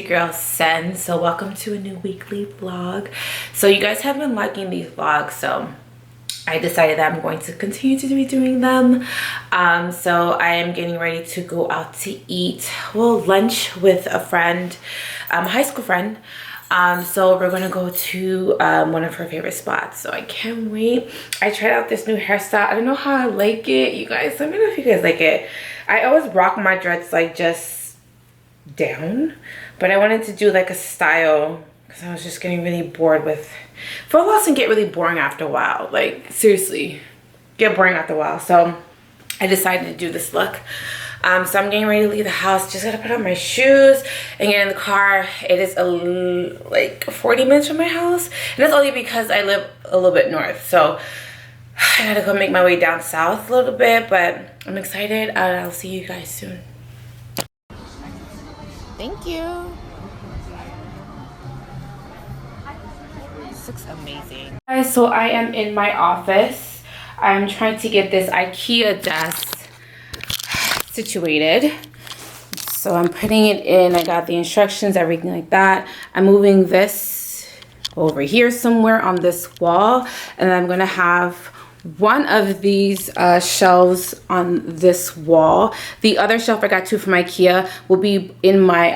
your girl Sen. So welcome to a new weekly vlog. So you guys have been liking these vlogs, so I decided that I'm going to continue to be doing them. So I am getting ready to go out to eat, well, lunch with a friend, a high school friend. So we're gonna go to one of her favorite spots, so I can't wait. I tried out this new hairstyle. I don't know how I like it, you guys. Let me know if you guys like it. I always rock my dreads like just down, but I wanted to do like a style because I was just getting really bored with faux loss and get really boring after a while. Like seriously, get boring after a while. So I decided to do this look. So I'm getting ready to leave the house. Just gotta put on my shoes and get in the car. It is like 40 minutes from my house, and that's only because I live a little bit north. So I gotta go make my way down south a little bit, but I'm excited. I'll see you guys soon. Thank you. This looks amazing. Guys, so I am in my office. I'm trying to get this IKEA desk situated. So I'm putting it in. I got the instructions, everything like that. I'm moving this over here somewhere on this wall, and I'm gonna have one of these shelves on this wall. The other shelf I got two from IKEA will be in my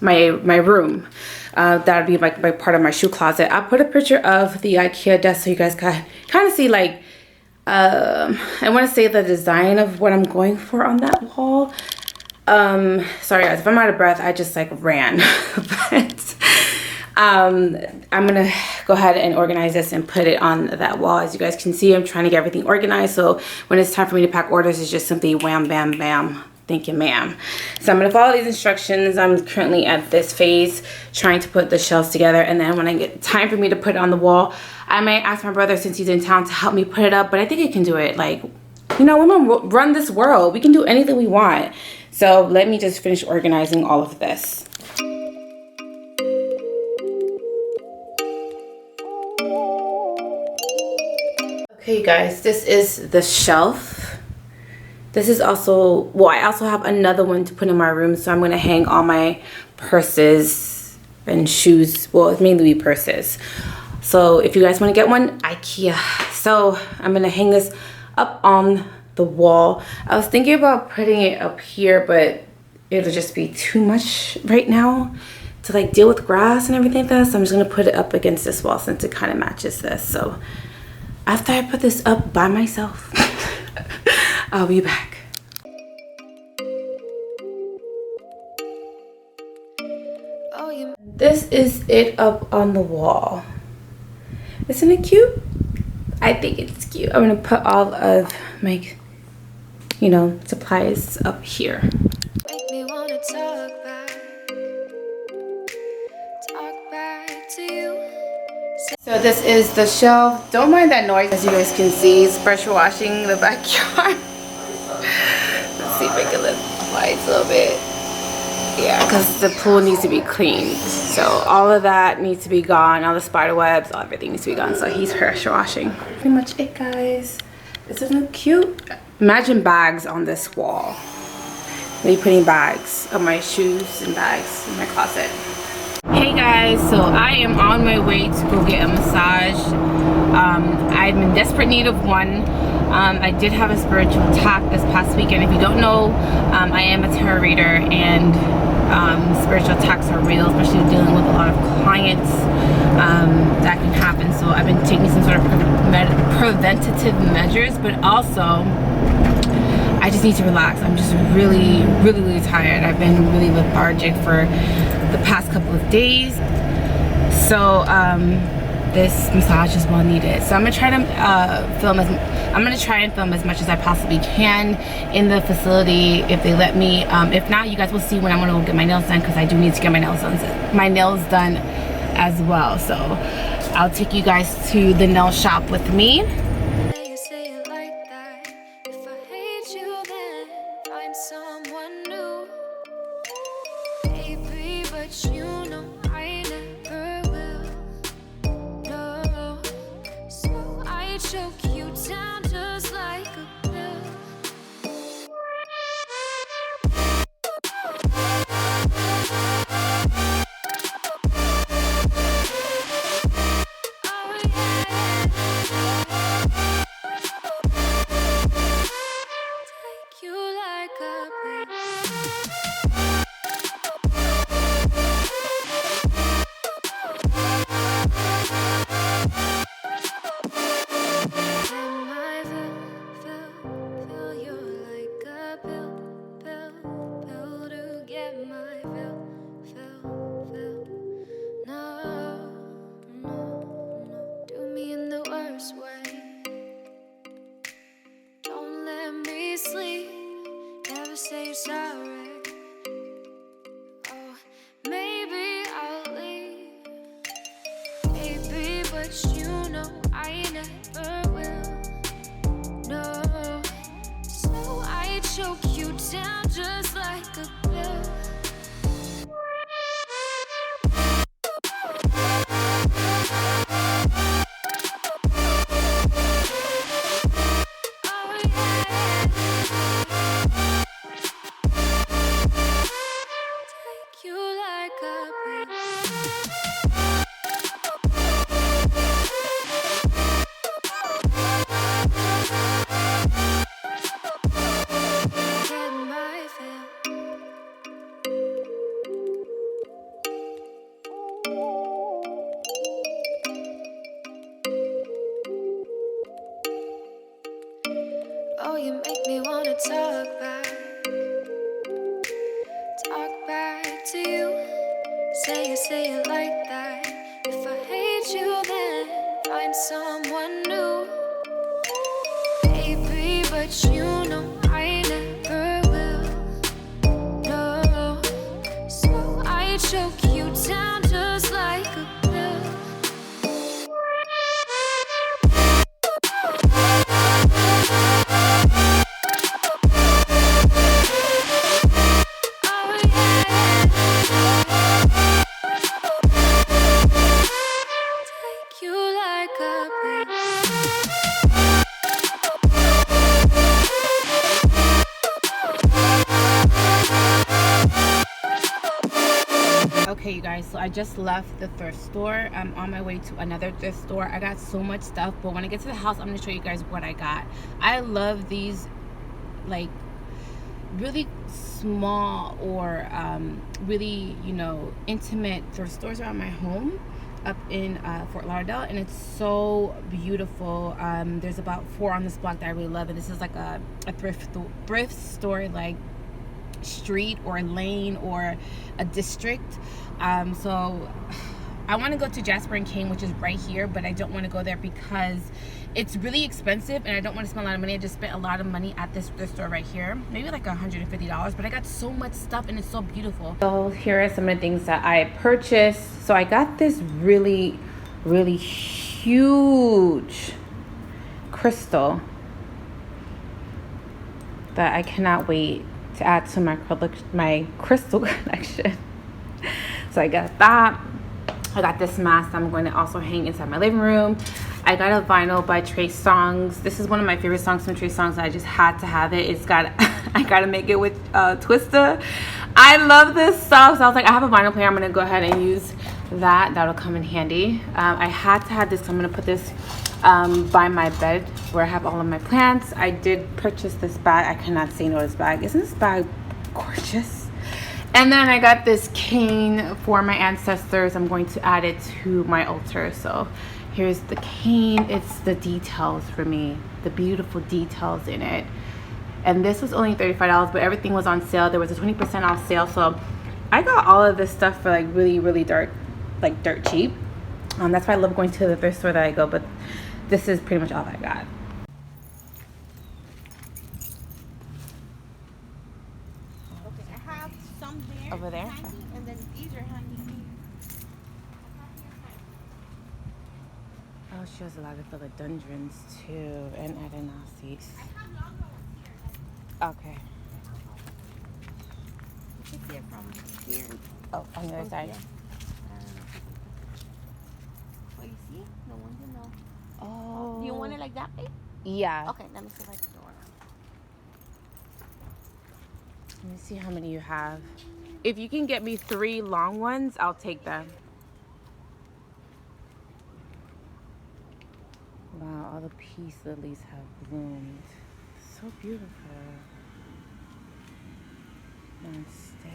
my room. That'll be like part of my shoe closet. I'll put a picture of the IKEA desk so you guys can kind of see, like, I want to say the design of what I'm going for on that wall. Sorry guys, if I'm out of breath, I just like ran. But I'm gonna go ahead and organize this and put it on that wall. As you guys can see, I'm trying to get everything organized, so when it's time for me to pack orders, it's just simply wham bam bam, thank you ma'am. So I'm gonna follow these instructions. I'm currently at this phase trying to put the shelves together, and then when I get time for me to put it on the wall, I might ask my brother, since he's in town, to help me put it up. But I think he can do it. Like, you know, women run this world. We can do anything we want. So let me just finish organizing all of this. Okay guys, this is the shelf. This is also, well, I also have another one to put in my room, so I'm gonna hang all my purses and shoes. Well, it's mainly purses. So if you guys want to get one, IKEA. So I'm gonna hang this up on the wall. I was thinking about putting it up here, but it'll just be too much right now to like deal with grass and everything like that. So I'm just gonna put it up against this wall since it kind of matches this. So after I put this up by myself, I'll be back. This is it up on the wall. Isn't it cute? I think it's cute. I'm gonna put all of my, you know, supplies up here. Make me wanna talk back to you. So this is the shelf. Don't mind that noise. As you guys can see, it's pressure washing the backyard. Let's see if I can lift the lights a little bit. Yeah, because the pool needs to be cleaned. So all of that needs to be gone. All the spider webs, everything needs to be gone. So he's pressure washing. Pretty much it, guys. Isn't it cute? Imagine bags on this wall. Me putting bags of my shoes and bags in my closet. Hey guys, so I am on my way to go get a massage. I'm in desperate need of one. I did have a spiritual attack this past weekend. If you don't know, I am a tarot reader, and spiritual attacks are real, especially dealing with a lot of clients. That can happen. So I've been taking some sort of preventative measures, but also I just need to relax. I'm just really tired. I've been really lethargic for the past couple of days. So this massage is well needed. So I'm gonna try and film as much as I possibly can in the facility if they let me. If not, you guys will see when I'm gonna go get my nails done, because I do need to get my nails done as well. So I'll take you guys to the nail shop with me. Oh, you make me wanna talk back to you. Say it like that. If I hate you, then find someone new. Baby, but you know I never will. No, so I choke you down just like a pill. Oh yeah, take you like a pill. Okay, you guys, so I just left the thrift store. I'm on my way to another thrift store. I got so much stuff, but when I get to the house, I'm going to show you guys what I got. I love these, like, really small or really, you know, intimate thrift stores around my home up in Fort Lauderdale, and it's so beautiful. There's about 4 on this block that I really love, and this is like a thrift store, like, street or lane or a district. So I want to go to Jasper and Kane, which is right here, but I don't want to go there because it's really expensive and I don't want to spend a lot of money. I just spent a lot of money at this thrift store right here, maybe like $150, but I got so much stuff and it's so beautiful. So here are some of the things that I purchased. So I got this really huge crystal that I cannot wait to add to my crystal collection. So I got that. I got this mask I'm going to also hang inside my living room. I got a vinyl by Trey Songz. This is one of my favorite songs from Trey Songz. I just had to have it. It's got I gotta make it with Twista. I love this song, so I was like, I have a vinyl player. I'm gonna go ahead and use that. That'll come in handy. I had to have this, so I'm gonna put this by my bed where I have all of my plants. I did purchase this bag. I cannot say no to this bag. Isn't this bag gorgeous? And then I got this cane for my ancestors. I'm going to add it to my altar. So here's the cane. It's the details for me, the beautiful details in it. And this was only $35, but everything was on sale. There was a 20% off sale, so I got all of this stuff for like really dirt cheap. That's why I love going to the thrift store that I go, but this is pretty much all I got. Okay, I have some there. Over there? Hanging, and then these are hanging. Oh, she has a lot of philodendrons too, and adenocles. I have longer ones here. Okay. You can see it from here. Oh, on the other side. Oh, you see? No wonder no. Oh. Do you want it like that, babe? Yeah. Okay, let me see if I can go around. Let me see how many you have. If you can get me 3 long ones, I'll take them. Wow, all the peace lilies have bloomed. So beautiful. Namaste.